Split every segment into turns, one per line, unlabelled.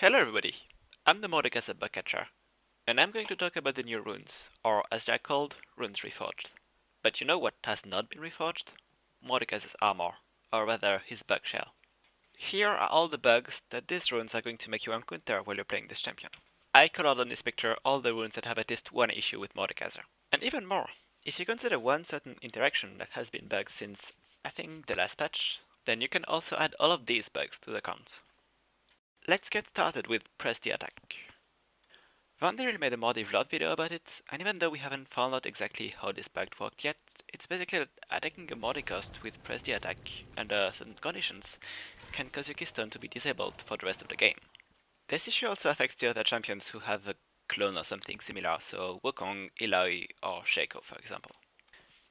Hello everybody, I'm the Mordekaiser bugcatcher, and I'm going to talk about the new runes, or as they're called, runes reforged. But you know what has not been reforged? Mordekaiser's armor, or rather his bug shell. Here are all the bugs that these runes are going to make you encounter while you're playing this champion. I colored on this picture all the runes that have at least one issue with Mordekaiser. And even more, if you consider one certain interaction that has been bugged since, I think, the last patch, then you can also add all of these bugs to the count. Let's get started with press the attack. Vandal made a more developed video about it, and even though we haven't found out exactly how this bug worked yet, it's basically that attacking a Mordekaiser with press the attack under certain conditions can cause your keystone to be disabled for the rest of the game. This issue also affects the other champions who have a clone or something similar, so Wukong, Aery, or Shaco for example.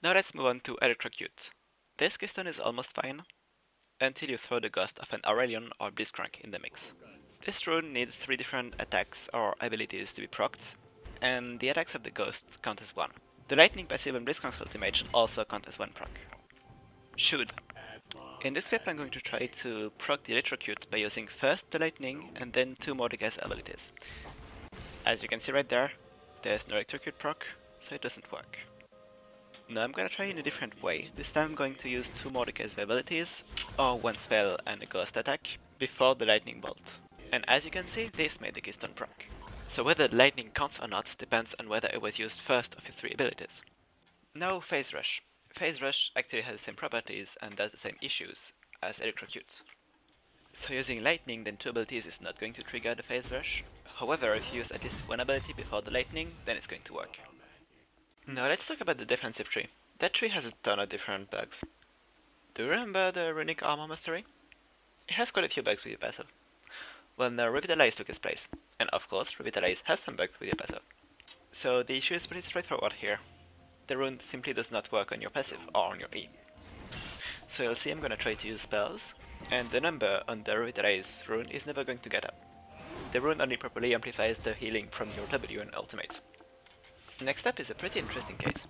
Now let's move on to Electrocute. This keystone is almost fine, until you throw the ghost of an Aurelion or Blitzcrank in the mix. This rune needs 3 different attacks or abilities to be procced, and the attacks of the ghost count as 1. The lightning passive and Blitzcrank's ultimate also count as 1 proc. Should. In this step I'm going to try to proc the Electrocute by using first the lightning and then 2 Mordekaiser abilities. As you can see right there, there's no Electrocute proc, so it doesn't work. Now I'm gonna try in a different way. This time I'm going to use 2 Mordekaiser abilities, or 1 spell and a ghost attack, before the lightning bolt. And as you can see, this made the keystone proc. So whether the lightning counts or not depends on whether it was used first of your 3 abilities. Now Phase Rush. Phase Rush actually has the same properties and does the same issues as Electrocute. So using lightning then 2 abilities is not going to trigger the Phase Rush. However, if you use at least 1 ability before the lightning, then it's going to work. Now let's talk about the defensive tree. That tree has a ton of different bugs. Do you remember the Runic Armor Mastery? It has quite a few bugs with your passive. Well, now Revitalize took its place, and of course Revitalize has some bugs with your passive. So the issue is pretty straightforward here. The rune simply does not work on your passive or on your E. So you'll see I'm gonna try to use spells, and the number on the Revitalize rune is never going to get up. The rune only properly amplifies the healing from your W and ultimate. Next up is a pretty interesting case.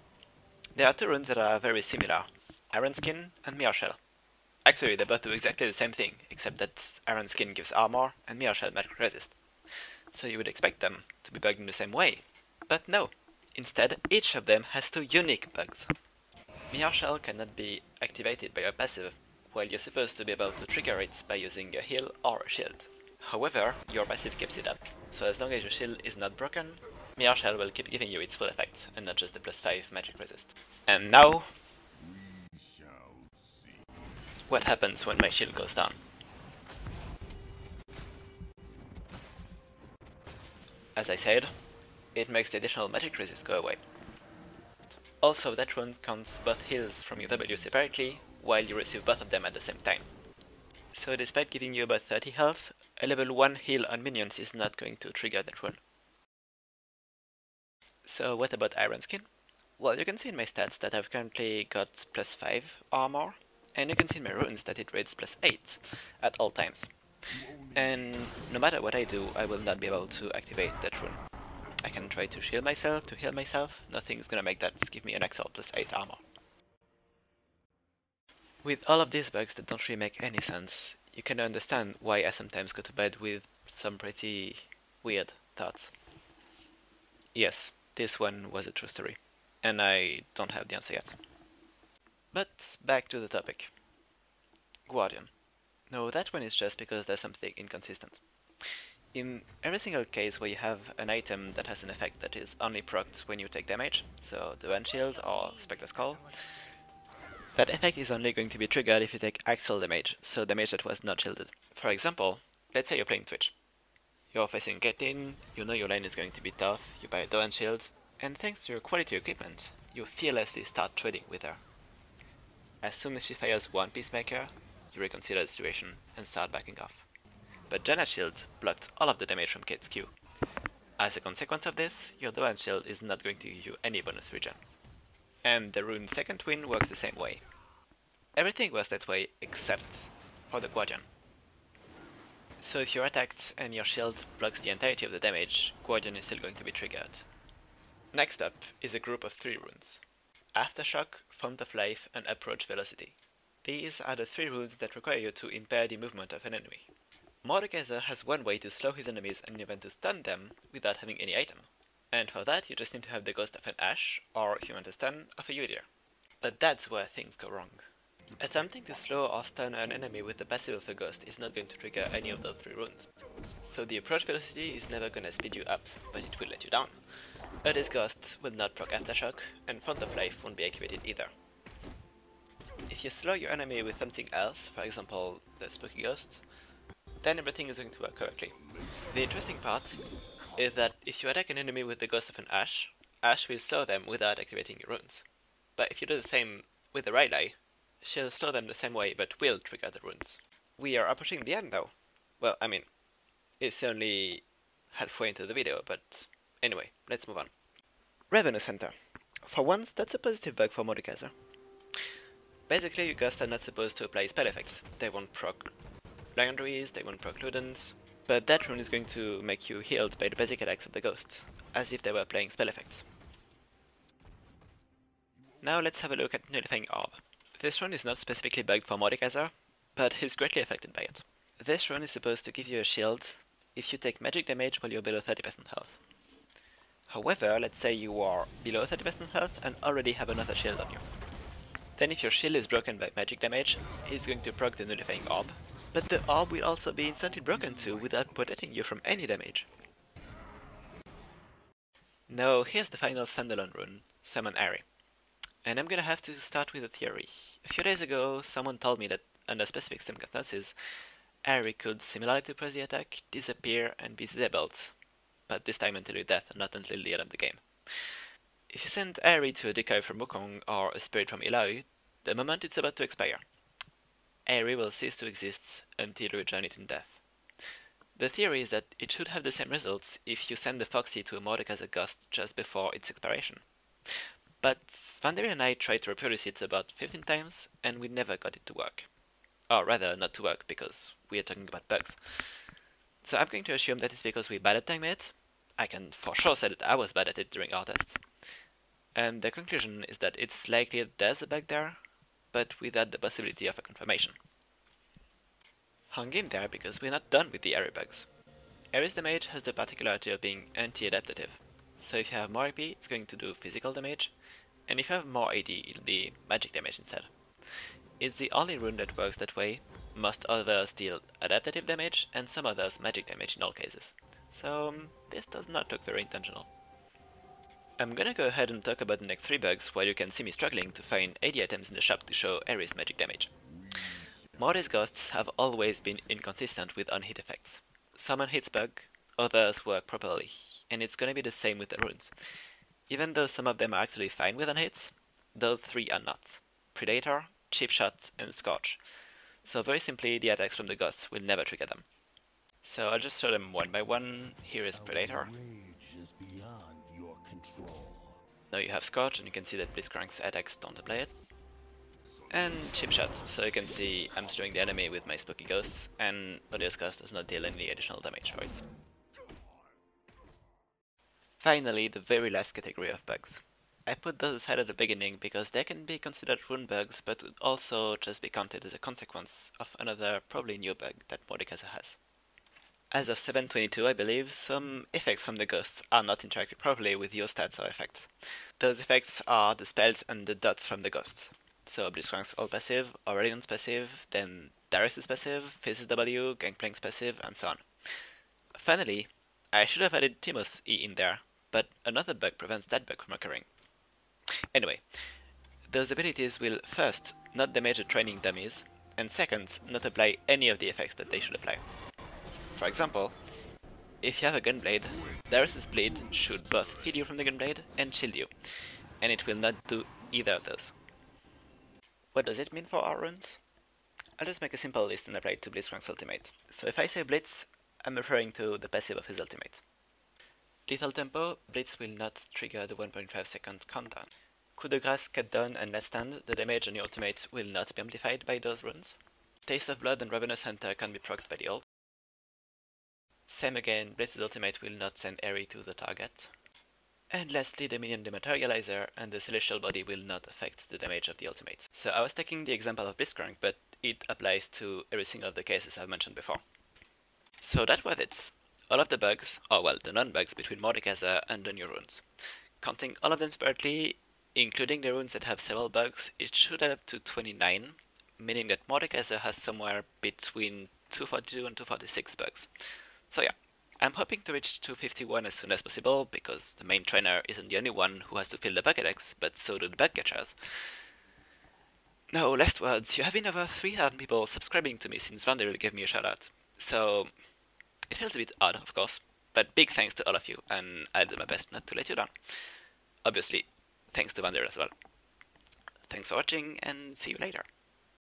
There are 2 runes that are very similar, Iron Skin and Mirror Shell. Actually, they both do exactly the same thing, except that Iron Skin gives armor and Mirror Shell magic resist. So you would expect them to be bugged in the same way. But no. Instead, each of them has 2 unique bugs. Mirror Shell cannot be activated by your passive, while you're supposed to be able to trigger it by using a heal or a shield. However, your passive keeps it up, so as long as your shield is not broken, Mirror Shell will keep giving you its full effect, and not just the +5 magic resist. And now, what happens when my shield goes down? As I said, it makes the additional magic resist go away. Also, that rune counts both heals from your W separately, while you receive both of them at the same time. So despite giving you about 30 health, a level 1 heal on minions is not going to trigger that rune. So what about Iron Skin? Well, you can see in my stats that I've currently got +5 armor, and you can see in my runes that it reads +8 at all times. And no matter what I do, I will not be able to activate that rune. I can try to shield myself, to heal myself, nothing's gonna make that give me an actual +8 armor. With all of these bugs that don't really make any sense, you can understand why I sometimes go to bed with some pretty weird thoughts. Yes, this one was a true story, and I don't have the answer yet. But back to the topic. Guardian. No, that one is just because there's something inconsistent. In every single case where you have an item that has an effect that is only procced when you take damage, so the One Shield or Spectre's Call, that effect is only going to be triggered if you take actual damage, so damage that was not shielded. For example, let's say you're playing Twitch. You're facing Caitlyn, you know your lane is going to be tough, you buy a Dawn Shield, and thanks to your quality equipment, you fearlessly start trading with her. As soon as she fires one Peacemaker, you reconsider the situation and start backing off. But Janna's shield blocked all of the damage from Kate's Q. As a consequence of this, your Dawn Shield is not going to give you any bonus regen. And the rune Second Wind works the same way. Everything works that way except for the Guardian. So if you're attacked and your shield blocks the entirety of the damage, Guardian is still going to be triggered. Next up is a group of 3 runes. Aftershock, Font of Life, and Approach Velocity. These are the 3 runes that require you to impair the movement of an enemy. Mordekaiser has one way to slow his enemies and even to stun them without having any item. And for that you just need to have the ghost of an Ash, or if you want to stun, of a Udyr. But that's where things go wrong. Attempting to slow or stun an enemy with the passive of a ghost is not going to trigger any of those 3 runes. So the approach velocity is never gonna speed you up, but it will let you down. But this ghost will not proc aftershock, and Font of Life won't be activated either. If you slow your enemy with something else, for example the Spooky Ghost, then everything is going to work correctly. The interesting part is that if you attack an enemy with the Ghost of an Ash, Ash will slow them without activating your runes. But if you do the same with the Rayleigh, she'll slow them the same way but will trigger the runes. We are approaching the end now. Well, I mean, it's only halfway into the video, but anyway, let's move on. Revenue Center. For once, that's a positive bug for Mordekaiser. Basically, your ghosts are not supposed to apply spell effects. They won't proc Legendaries, they won't proc Ludens, but that rune is going to make you healed by the basic attacks of the ghost, as if they were applying spell effects. Now let's have a look at Nullifying Orb. This rune is not specifically bugged for Mordekaiser, but he's greatly affected by it. This rune is supposed to give you a shield if you take magic damage while you're below 30% health. However, let's say you are below 30% health and already have another shield on you. Then if your shield is broken by magic damage, it's going to proc the Nullifying Orb, but the orb will also be instantly broken too without protecting you from any damage. Now here's the final standalone rune, Summon Aery. And I'm gonna have to start with a theory. A few days ago, someone told me that under specific circumstances, Aery could, similarly to Prezi attack, disappear and be disabled, but this time until your death and not until the end of the game. If you send Aery to a decoy from Wukong or a spirit from Aery, the moment it's about to expire, Aery will cease to exist until you rejoin it in death. The theory is that it should have the same results if you send the Foxy to a Mordekaiser ghost just before its expiration. But Vandari and I tried to reproduce it about 15 times, and we never got it to work. Or rather, not to work, because we are talking about bugs. So I'm going to assume that it's because we're bad at timing it. I can for sure say that I was bad at it during our tests. And the conclusion is that it's likely that there's a bug there, but without the possibility of a confirmation. Hang in there, because we're not done with the Aery bugs. Aery's damage has the particularity of being anti-adaptative. So if you have more AP, it's going to do physical damage, and if you have more AD, it'll be magic damage instead. It's the only rune that works that way. Most others deal adaptative damage, and some others magic damage in all cases. So this does not look very intentional. I'm gonna go ahead and talk about the next 3 bugs while you can see me struggling to find AD items in the shop to show Aery's magic damage. Morde's ghosts have always been inconsistent with on-hit effects. Some on-hits bug, others work properly, and it's gonna be the same with the runes. Even though some of them are actually fine with on-hits, those 3 are not. Predator, Chip Shot, and Scorch. So very simply, the attacks from the ghosts will never trigger them. So I'll just show them one by one. Here is Predator. Now you have Scorch, and you can see that Blitzcrank's attacks don't apply it. And Chip Shot, so you can see I'm slowing the enemy with my Spooky Ghosts, and Odious Ghost does not deal any additional damage for it. Finally, the very last category of bugs. I put those aside at the beginning because they can be considered rune bugs, but would also just be counted as a consequence of another probably new bug that Mordekaiser has. As of 7.22, I believe, some effects from the ghosts are not interacting properly with your stats or effects. Those effects are the spells and the dots from the ghosts. So Blitzcrank's all passive, Aurelion's passive, then Darius' passive, Fizz's W, Gangplank's passive, and so on. Finally, I should have added Teemo's E in there, but another bug prevents that bug from occurring. Anyway, those abilities will first not damage the training dummies, and second, not apply any of the effects that they should apply. For example, if you have a Gunblade, Darius' Bleed should both heal you from the Gunblade and shield you, and it will not do either of those. What does it mean for our runes? I'll just make a simple list and apply it to Blitzcrank's ultimate. So if I say Blitz, I'm referring to the passive of his ultimate. Lethal Tempo, Blitz will not trigger the 1.5 second countdown. Coup de Grace, Cut Down, and Last Stand, the damage on your ultimate will not be amplified by those runes. Taste of Blood and Ravenous Hunter can be procced by the ult. Same again, Blitz's ultimate will not send Aery to the target. And lastly, the minion Dematerializer and the Celestial Body will not affect the damage of the ultimate. So I was taking the example of Blitzcrank, but it applies to every single of the cases I've mentioned before. So that was it. All of the bugs, or well, the non-bugs between Mordekaiser and the new runes. Counting all of them separately, including the runes that have several bugs, it should add up to 29, meaning that Mordekaiser has somewhere between 242 and 246 bugs. So yeah, I'm hoping to reach 251 as soon as possible, because the main trainer isn't the only one who has to fill the Pokédex, but so do the bug catchers. No, last words, you have been over 3,000 people subscribing to me since Vandal gave me a shoutout. So, it feels a bit odd, of course, but big thanks to all of you, and I'll do my best not to let you down. Obviously, thanks to Vandal as well. Thanks for watching, and see you later.